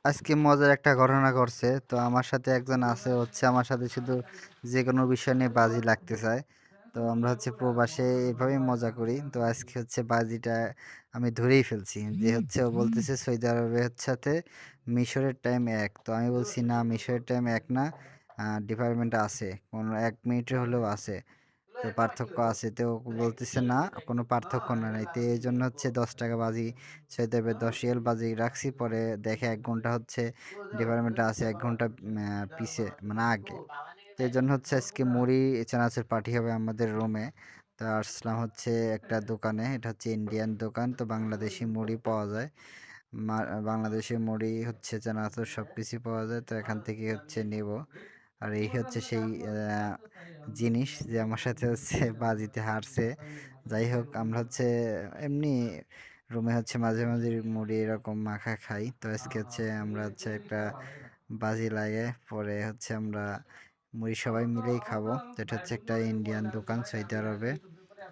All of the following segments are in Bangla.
আজকে মজার একটা ঘটনা ঘটছে। তো আমার সাথে একজন আছে হচ্ছে আমার সাথে শুধু যেকোনো বিষয় নিয়ে বাজি লাগতে চায়। তো আমরা হচ্ছে প্রবাসে এভাবেই মজা করি। তো আজকে হচ্ছে বাজিটা আমি ধরেই ফেলছি। যে হচ্ছে ও বলতেছে সৌদি আরবের সাথে মিশরের টাইম এক। তো আমি বলছি না মিশরের টাইম এক না। ডিফারেন্ট আছে। কোনো ১ মিনিটের হলেও আছে। তো পার্থক্য আছে। তো ও বলতেছে না কোনো পার্থক্য নাই। তো এইজন্য হচ্ছে ৳১০ বাজি সৌদি আরবে ১০ রিয়াল বাজি রাখছি। পরে দেখে ১ ঘন্টা হচ্ছে ডিপার্টমেন্টে আছে ১ ঘন্টা পিছে মানে আগে। তো এইজন্য হচ্ছে আজকে মুড়ি চানাচুর পার্টি হবে আমাদের রুমে। তো আসলাম হচ্ছে একটা দোকানে। এটা হচ্ছে ইন্ডিয়ান দোকান। তো বাংলাদেশি মুড়ি পাওয়া যায়। মা বাংলাদেশি মুড়ি হচ্ছে চানাচুর সবকিছুই পাওয়া যায়। তো এখান থেকে হচ্ছে নেবো। আর এই হচ্ছে সেই জিনিস যে আমার সাথে হচ্ছে বাজিতে হারছে। যাই হোক আমরা হচ্ছে এমনি রুমে হচ্ছে মাঝে মাঝে মুড়ি এরকম মাখা খাই। তো আজকে হচ্ছে আমরা হচ্ছে একটা বাজি লাগে পরে হচ্ছে আমরা মুড়ি সবাই মিলেই খাবো। তো এটা হচ্ছে একটা ইন্ডিয়ান দোকান সৌদি আরবে।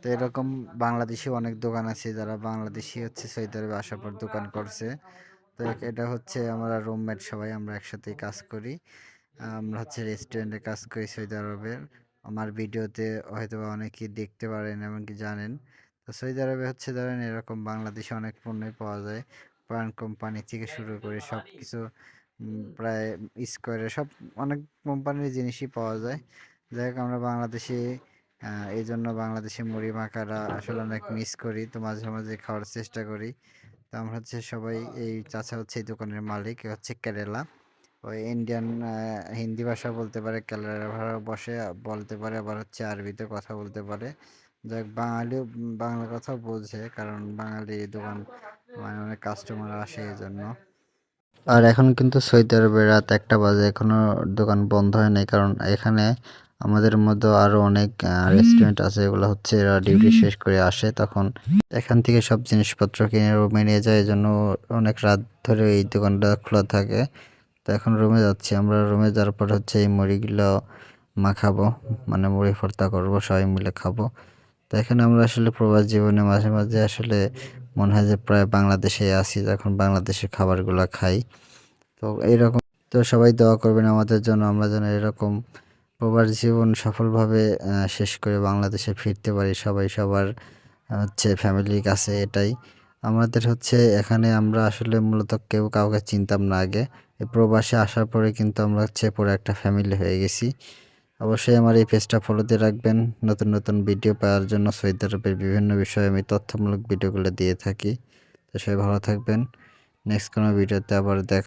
তো এরকম বাংলাদেশি অনেক দোকান আছে যারা বাংলাদেশি হচ্ছে সৌদি আরবে আসার পর দোকান করছে। তো এটা হচ্ছে আমরা রুমমেট সবাই আমরা একসাথেই কাজ করি। আমরা হচ্ছে রেস্টুরেন্টে কাজ করি সৌদি আরবের। আমার ভিডিওতে হয়তোবা অনেকেই দেখতে পারেন এমনকি জানেন। তো সৌদি আরবে হচ্ছে ধরেন এরকম বাংলাদেশে অনেক পণ্যই পাওয়া যায়। প্রাণ কোম্পানি থেকে শুরু করে সবকিছু প্রায় স্কয়ারে সব অনেক কোম্পানির জিনিসই পাওয়া যায়। যাই হোক আমরা বাংলাদেশি এইজন্য বাংলাদেশি মুড়ি মাখাটা আসলে অনেক মিস করি। তো মাঝে মাঝে খাওয়ার চেষ্টা করি। তো আমরা হচ্ছে সবাই এই চাচা হচ্ছে এই দোকানের মালিক এ হচ্ছে কেরালা। ওই ইন্ডিয়ান হিন্দি ভাষা বলতে পারে, কেরালা বসে বলতে পারে, আবার হচ্ছে আরবিতে কথা বলতে পারে। যাক বাঙালিও বাংলা কথা বোঝে কারণ বাঙালি দোকান মানে অনেক কাস্টমার আসে এই জন্য। আর এখন কিন্তু সৌদি আরবে রাত ১টা বাজে এখনো দোকান বন্ধ হয় নাই কারণ এখানে আমাদের মধ্যে আরো অনেক রেস্টুরেন্ট আছে এগুলো হচ্ছে এরা ডিউটি শেষ করে আসে তখন এখান থেকে সব জিনিসপত্র কিনে রুমে নিয়ে যায় এজন্য অনেক রাত ধরে এই দোকানটা খোলা থাকে। তো এখন রুমে যাচ্ছি আমরা রুমে যাওয়ার পর হচ্ছে এই মুড়িগুলো মাখাবো মানে মুড়ি ভর্তা করবো সবাই মিলে খাবো। তো এখানে আমরা আসলে প্রবাস জীবনে মাঝে মাঝে আসলে মনে হয় যে প্রায় বাংলাদেশে আছি যখন বাংলাদেশের খাবারগুলো খাই। তো এইরকম তো সবাই দোয়া করবেন আমাদের জন্য আমরা যেন এরকম প্রবাস জীবন সফলভাবে শেষ করে বাংলাদেশে ফিরতে পারি সবাই সবার হচ্ছে ফ্যামিলির কাছে এটাই আমাদের হচ্ছে এখানে আমরা আসলে মূলত কেউ কাউকে চিনতাম না আগে এই প্রবাসে আসার পরে কিন্তু আমরা হচ্ছে পুরো একটা ফ্যামিলি হয়ে গেছি। অবশ্যই আমার এই পেজটা ফলো দিয়ে রাখবেন নতুন নতুন ভিডিও পাওয়ার জন্য সৌদি আরবের বিভিন্ন বিষয়ে আমি তথ্যমূলক ভিডিওগুলো দিয়ে থাকি। তো সবাই ভালো থাকবেন নেক্সট কোনো ভিডিওতে আবার দেখা